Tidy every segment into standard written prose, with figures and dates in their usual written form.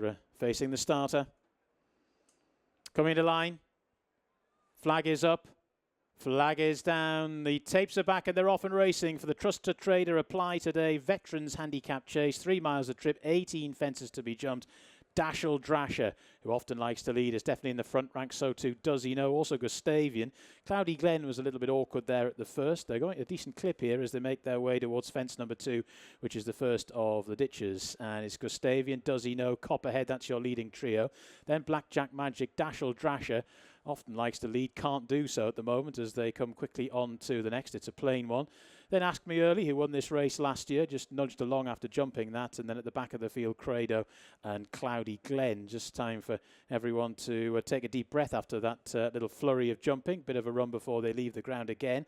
We're facing the starter. Coming to line. Flag is up. Flag is down. The tapes are back and they're off and racing for the Trustatrader Apply today. Veterans Handicap Chase. 3 miles a trip. 18 fences to be jumped. Dashel Drasher, who often likes to lead, is definitely in the front rank. So too does he know. Also Gustavian. Cloudy Glen was a little bit awkward there at the first. They're going a decent clip here as they make their way towards fence number 2, which is the first of the ditches. And it's Gustavian, Does He Know, Copperhead. That's your leading trio. Then Blackjack Magic, Dashel Drasher. Often likes to lead, can't do so at the moment as they come quickly on to the next. It's a plain one. Then Ask Me Early, who won this race last year, just nudged along after jumping that. And then at the back of the field, Credo and Cloudy Glen. Just time for everyone to take a deep breath after that little flurry of jumping. Bit of a run before they leave the ground again.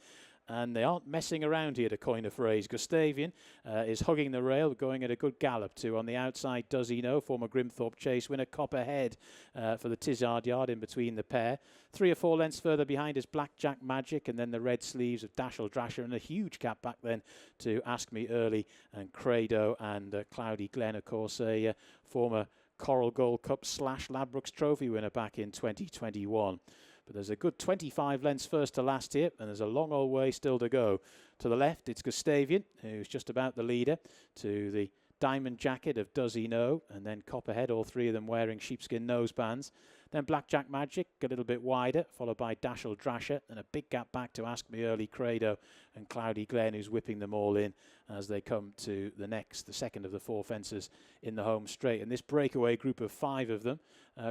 And they aren't messing around here, to coin a phrase. Gustavian is hugging the rail, going at a good gallop too. On the outside, Does He Know, former Grimthorpe Chase winner, Copperhead for the Tizard Yard in between the pair. 3 or 4 lengths further behind is Blackjack Magic, and then the red sleeves of Dashel Drasher, and a huge gap back then to Ask Me Early and Credo and Cloudy Glen, of course, a former Coral Gold Cup / Ladbrokes Trophy winner back in 2021. But there's a good 25 lengths first to last here, and there's a long old way still to go. To the left, it's Gustavian, who's just about the leader. To the diamond jacket of Does He Know, and then Copperhead, all 3 of them wearing sheepskin nosebands. Then Blackjack Magic, a little bit wider, followed by Dashel Drasher, and a big gap back to Ask Me Early, Credo, and Cloudy Glen, who's whipping them all in as they come to the second of the 4 fences in the home straight. And this breakaway group of 5 of them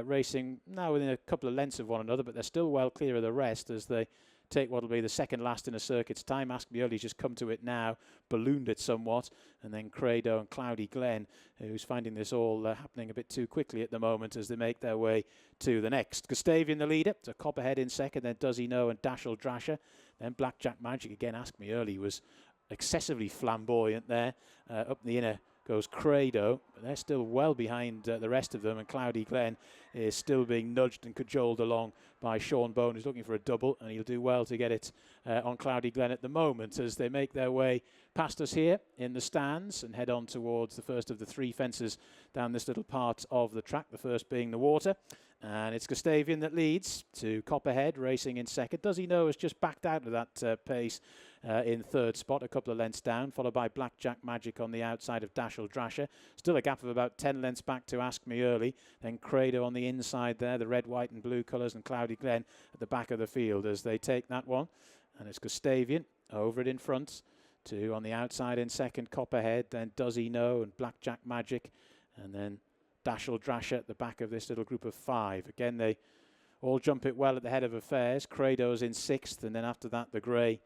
racing now within a couple of lengths of one another, but they're still well clear of the rest as they take what will be the second last in a circuit's time. Ask Me Early's just come to it now, ballooned it somewhat, and then Credo and Cloudy Glen, who's finding this all happening a bit too quickly at the moment as they make their way to the next. Gustavian the leader, to Copperhead in second, then Does He Know and Dashel Drasher. Then Blackjack Magic, again Ask Me Early was excessively flamboyant there. Up the inner goes Credo, but they're still well behind the rest of them, and Cloudy Glen is still being nudged and cajoled along by Sean Bone, who's looking for a double, and he'll do well to get it on Cloudy Glen at the moment as they make their way past us here in the stands and head on towards the first of the 3 fences down this little part of the track, the first being the water. And it's Gustavian that leads, to Copperhead racing in second. Does He Know has just backed out of that pace in third spot, a couple of lengths down, followed by Blackjack Magic on the outside of Dashel Drasher. Still a gap of about 10 lengths back to Ask Me Early. Then Credo on the inside there, the red, white and blue colours, and Cloudy Glen at the back of the field as they take that one. And it's Gustavian over it in front, to on the outside in second, Copperhead, then Does He Know and Blackjack Magic, and then Dashel Drasher at the back of this little group of 5. Again, they all jump it well at the head of affairs. Credo's in 6th, and then after that, the grey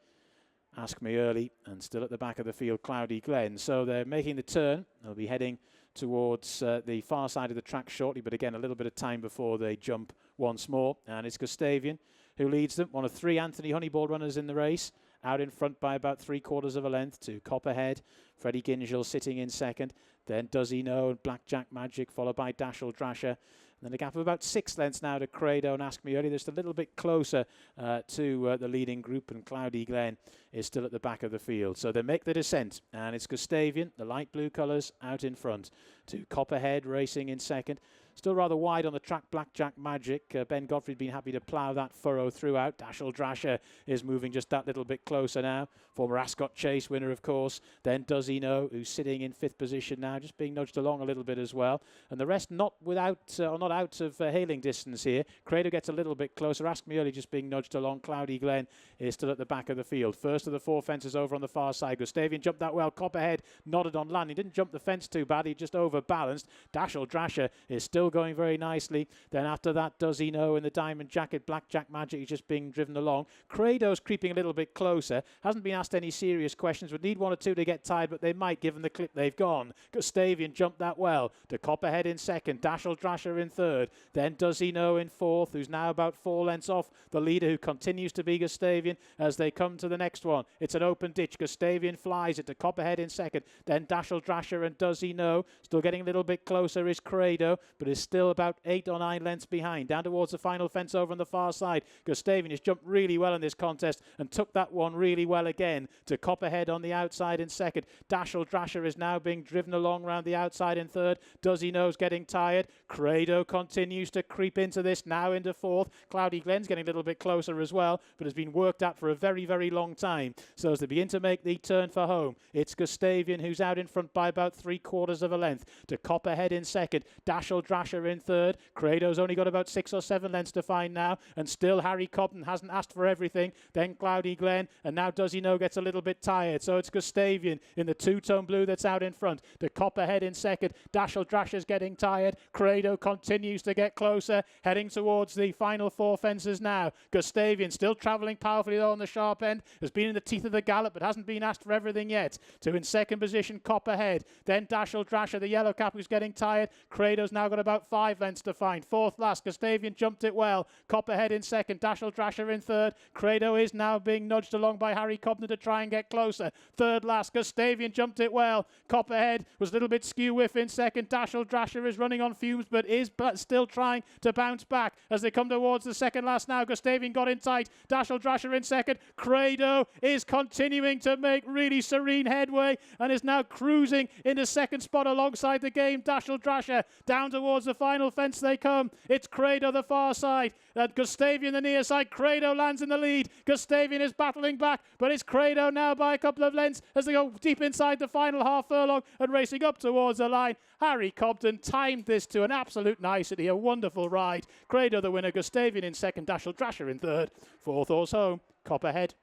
Ask Me Early, and still at the back of the field, Cloudy Glen. So they're making the turn. They'll be heading towards the far side of the track shortly, but again, a little bit of time before they jump once more. And it's Gustavian who leads them, one of 3 Anthony Honeyball runners in the race, out in front by about 3/4 of a length to Copperhead. Freddie Gingell sitting in second. Then Does He Know and Blackjack Magic, followed by Dashel Drasher. And then a gap of about 6 lengths now to Credo and Ask Me Early. They're just a little bit closer to the leading group, and Cloudy Glen is still at the back of the field. So they make the descent, and it's Gustavian, the light blue colours, out in front, to Copperhead racing in second. Still rather wide on the track, Blackjack Magic. Ben Godfrey's been happy to plough that furrow throughout. Dashel Drasher is moving just that little bit closer now. Former Ascot Chase winner, of course. Then Does He Know, who's sitting in 5th position now, just being nudged along a little bit as well. And the rest not out of hailing distance here. Credo gets a little bit closer. Ask Me Early just being nudged along. Cloudy Glen is still at the back of the field. First of the 4 fences over on the far side. Gustavian jumped that well. Copperhead nodded on land. He didn't jump the fence too bad. He just overbalanced. Dashel Drasher is still going very nicely. Then after that, Does He Know in the diamond jacket. Blackjack Magic is just being driven along. Credo's creeping a little bit closer. Hasn't been asked any serious questions. Would need 1 or 2 to get tired, but they might given the clip they've gone. Gustavian jumped that well. To Copperhead in second. Dashel Drasher in third. Then Does He Know in 4th, who's now about 4 lengths off the leader, who continues to be Gustavian as they come to the next one. It's an open ditch. Gustavian flies it to Copperhead in second. Then Dashel Drasher and Does He Know. Still getting a little bit closer is Credo, but is still about 8 or 9 lengths behind. Down towards the final fence over on the far side. Gustavian has jumped really well in this contest and took that one really well again to Copperhead on the outside in second. Dashel Drasher is now being driven along long round the outside in third. Does he know's getting tired. Credo continues to creep into this, now into fourth. Cloudy Glen's getting a little bit closer as well, but has been worked at for a very, very long time. So as they begin to make the turn for home, it's Gustavian who's out in front by about 3/4 of a length to Copperhead in second. Dashel Drasher in third. Credo's only got about 6 or 7 lengths to find now, and still Harry Cobden hasn't asked for everything. Then Cloudy Glen, and now Does He Know gets a little bit tired. So it's Gustavian in the two-tone blue that's out in front. To Copperhead in second. Dashel Drasher's getting tired. Credo continues to get closer, heading towards the final 4 fences now. Gustavian still travelling powerfully though on the sharp end, has been in the teeth of the gallop but hasn't been asked for everything yet. To in second position Copperhead, then Dashel Drasher, the yellow cap, who's getting tired. Credo's now got about 5 lengths to find. Fourth last, Gustavian jumped it well. Copperhead in second, Dashel Drasher in third. Credo is now being nudged along by Harry Cobden to try and get closer. Third last, Gustavian jumped it well. Copperhead was a little bit skew whiff in second. Dashel Drasher is running on fumes but is still trying to bounce back as they come towards the second last now. Gustavian got in tight. Dashel Drasher in second. Credo is continuing to make really serene headway and is now cruising into second spot alongside the game. Dashel Drasher down towards the final fence they come. It's Credo the far side. Gustavian the near side. Credo lands in the lead. Gustavian is battling back, but it's Credo now by a couple of lengths as they go deep inside the final half furlong and racing up towards the line. Harry Cobden timed this to an absolute nicety. A wonderful ride. Credo the winner. Gustavian in second. Dashel Drasher in third. Fourth horse home. Copperhead.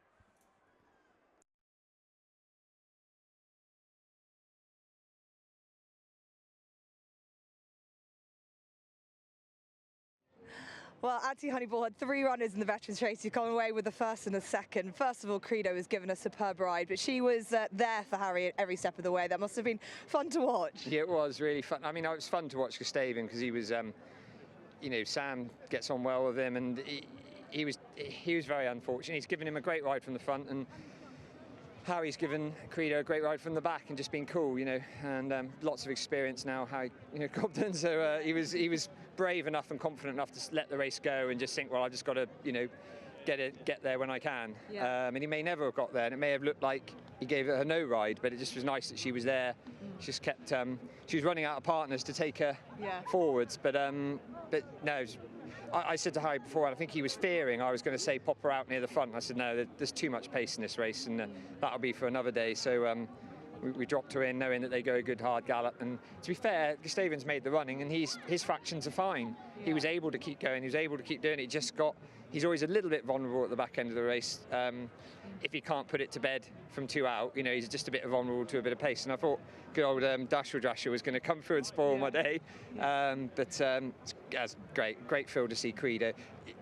Well, Anthony Honeyball had 3 runners in the Veterans race. He's gone away with the first and the second. First of all, Credo has given a superb ride, but she was there for Harry at every step of the way. That must have been fun to watch. Yeah, it was really fun. I mean, it was fun to watch Gustavian because he was, you know, Sam gets on well with him, and he was very unfortunate. He's given him a great ride from the front, and Harry's given Credo a great ride from the back and just been cool, you know, and lots of experience now, Harry, you know, Cobden. So he was brave enough and confident enough to let the race go and just think, well, I just got to, you know, get there when I can. Yeah. And he may never have got there, and it may have looked like he gave her no ride, but it just was nice that she was there. She just kept, she was running out of partners to take her forwards, but no. I said to Harry before, and I think he was fearing I was going to say pop her out near the front. I said, no, there's too much pace in this race, and that'll be for another day. So we dropped her in, knowing that they go a good hard gallop. And to be fair, Gustavian's made the running, and his fractions are fine. Yeah. He was able to keep going. He was able to keep doing it. He's always a little bit vulnerable at the back end of the race. If he can't put it to bed from 2 out, you know, he's just a bit vulnerable to a bit of pace. And I thought good old Dashel Drasher was going to come through and spoil my day. That's great feel to see Credo.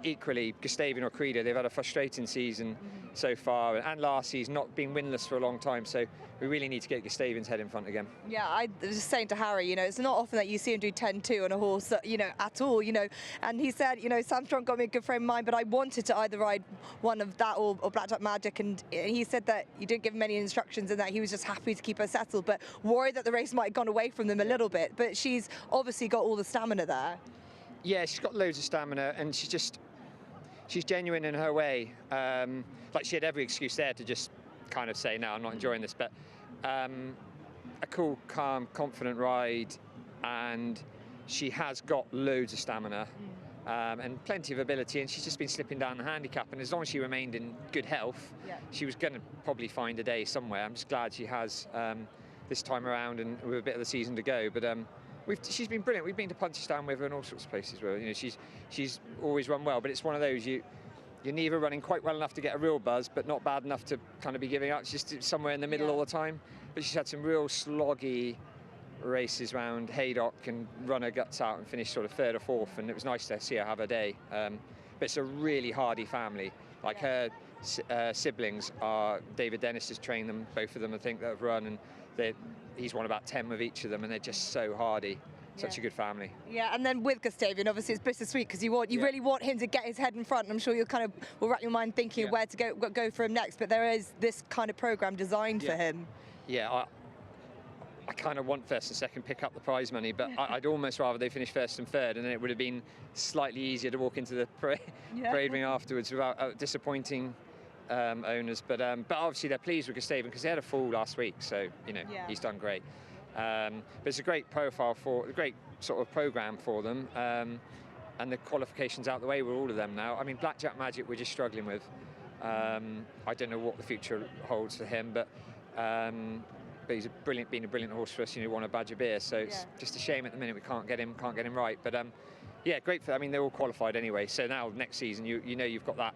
Equally, Gustavian or Credo, they've had a frustrating season so far, and last season not being winless for a long time. So we really need to get Gustavian's head in front again. Yeah, I was just saying to Harry, you know, it's not often that you see him do 10-2 on a horse, you know, at all, you know. And he said, you know, Sam Strong got me a good frame of mind, but I wanted to either ride one of that or Blackjack Magic. And he said that you didn't give him any instructions and that he was just happy to keep her settled, but worried that the race might have gone away from them a little bit. But she's obviously got all the stamina there. Yeah, she's got loads of stamina, and she's genuine in her way. Like, she had every excuse there to just kind of say, no, I'm not enjoying this, but a cool, calm, confident ride, and she has got loads of stamina and plenty of ability, and she's just been slipping down the handicap, and as long as she remained in good health, she was going to probably find a day somewhere. I'm just glad she has this time around, and with a bit of the season to go, but she's been brilliant. We've been to Punchestown with her and all sorts of places where, you know, she's always run well, but it's one of those, you're neither running quite well enough to get a real buzz, but not bad enough to kind of be giving out. She's just somewhere in the middle all the time. But she's had some real sloggy races round Haydock and run her guts out and finish sort of 3rd or 4th, and it was nice to see her have her day. But it's a really hardy family. Like, her siblings are, David Dennis has trained them, both of them I think, that have run, and he's won about 10 with each of them, and they're just so hardy. Such a good family. Yeah, and then with Gustavian, obviously it's bittersweet because you really want him to get his head in front, and I'm sure you'll kind of will rack your mind thinking where to go for him next. But there is this kind of program designed for him. Yeah, I kind of want 1st and 2nd, pick up the prize money, but I'd almost rather they finish 1st and 3rd, and then it would have been slightly easier to walk into the parade ring afterwards without disappointing owners. But obviously they're pleased with Gustavian because they had a fall last week, so you know he's done great. But it's a great profile a great sort of program for them. And the qualifications out the way with all of them now. I mean, Blackjack Magic we're just struggling with. I don't know what the future holds for him, but he's been a brilliant horse for us. Won a badge of beer, so it's just a shame at the minute we can't get him right. But yeah, great for. I mean, they're all qualified anyway, so now next season you know you've got that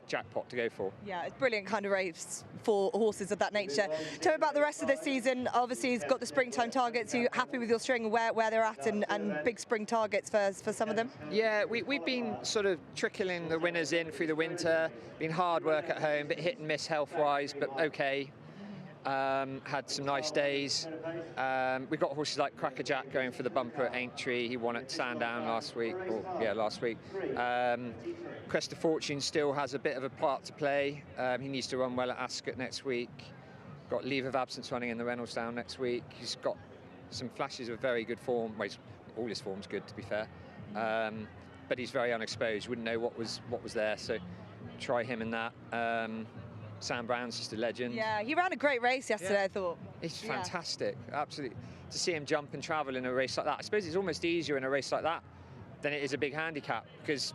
jackpot to go for. Yeah, it's brilliant kind of race for horses of that nature. Tell me about the rest of this season. Obviously, he's got the springtime targets. Are you happy with your string and where they're at, and big spring targets for some of them? Yeah, we've been sort of trickling the winners in through the winter. Been hard work at home, bit hit and miss health-wise, but okay. Had some nice days. We've got horses like Crackerjack going for the bumper at Aintree. He won at Sandown last week. Crest of Fortune still has a bit of a part to play. He needs to run well at Ascot next week. Got leave of absence running in the Reynoldsdown next week. He's got some flashes of very good form. Well, all his form's good, to be fair. But he's very unexposed. Wouldn't know what was there. So try him in that. Sam Brown's just a legend. Yeah, he ran a great race yesterday, I thought. It's fantastic, absolutely. To see him jump and travel in a race like that. I suppose it's almost easier in a race like that than it is a big handicap, because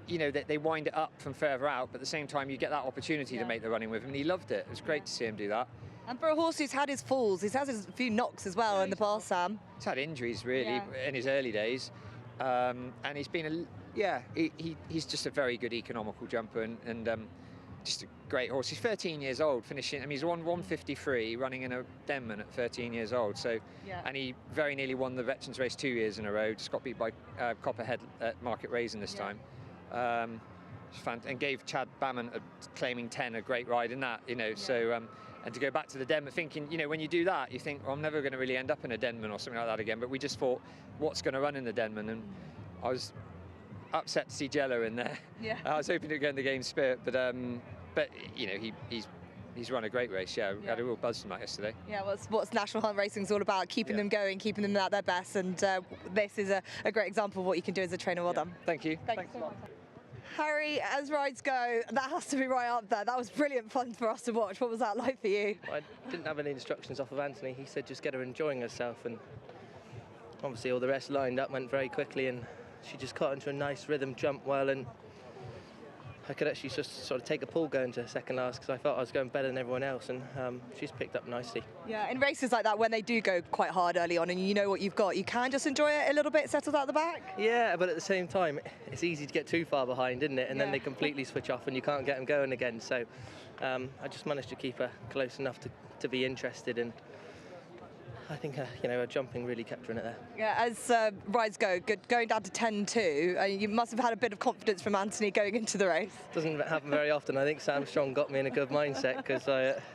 they wind it up from further out, but at the same time you get that opportunity to make the running with him, and he loved it. It was great to see him do that. And for a horse who's had his falls, he's had his few knocks as well in the past, Sam. He's had injuries really in his early days, and he's been he's just a very good economical jumper, and just a great horse. He's 13 years old, finishing. I mean, he's won 153, running in a Denman at 13 years old. So, and he very nearly won the Veterans Race 2 years in a row. Just got beat by Copperhead at Market Raising this time, and gave Chad Bammon claiming 10 a great ride in that. So and to go back to the Denman, thinking, when you do that, you think, I'm never going to really end up in a Denman or something like that again. But we just thought, what's going to run in the Denman? And I was upset to see Jello in there. Yeah. I was hoping to go in the game spirit, but he's run a great race. Yeah, we had a real buzz from that yesterday. Yeah, what's National Hunt Racing is all about, keeping them going, keeping them at their best, and this is a great example of what you can do as a trainer. Well done. Thank you. Thanks so much. Harry, as rides go, that has to be right up there. That was brilliant fun for us to watch. What was that like for you? I didn't have any instructions off of Anthony. He said just get her enjoying herself, and obviously all the rest lined up, went very quickly, and she just caught into a nice rhythm, jumped well, and I could actually just sort of take a pull going to second last, because I felt I was going better than everyone else, and she's picked up nicely. Yeah, in races like that, when they do go quite hard early on and you know what you've got, you can just enjoy it a little bit, settled out the back? Yeah, but at the same time, it's easy to get too far behind, isn't it? And then they completely switch off and you can't get them going again. So I just managed to keep her close enough to be interested, and I think her jumping really kept her in it there. Yeah, as rides go, going down to 10-2, you must have had a bit of confidence from Anthony going into the race. Doesn't happen very often. I think Sam Strong got me in a good mindset, because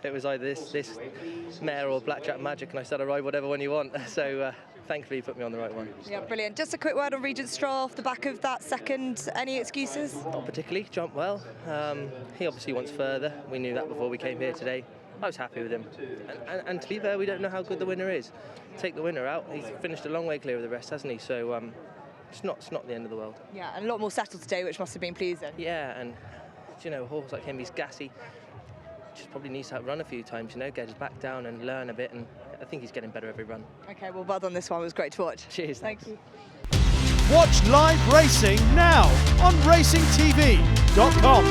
it was either this mare or Blackjack Magic, and I said, I ride whatever one you want. So thankfully he put me on the right one. Yeah, brilliant. Just a quick word on Regent Straw off the back of that second. Any excuses? Not particularly. Jumped well. He obviously wants further. We knew that before we came here today. I was happy with him, and to be fair, we don't know how good the winner is. Take the winner out, he's finished a long way clear of the rest, hasn't he? So it's not the end of the world. Yeah, and a lot more settled today, which must have been pleasing. Yeah, and a horse like him, he's gassy. Just probably needs to run a few times, get his back down and learn a bit, and I think he's getting better every run. Okay, well done this one. It was great to watch. Cheers. Thank you. Watch live racing now on racingtv.com.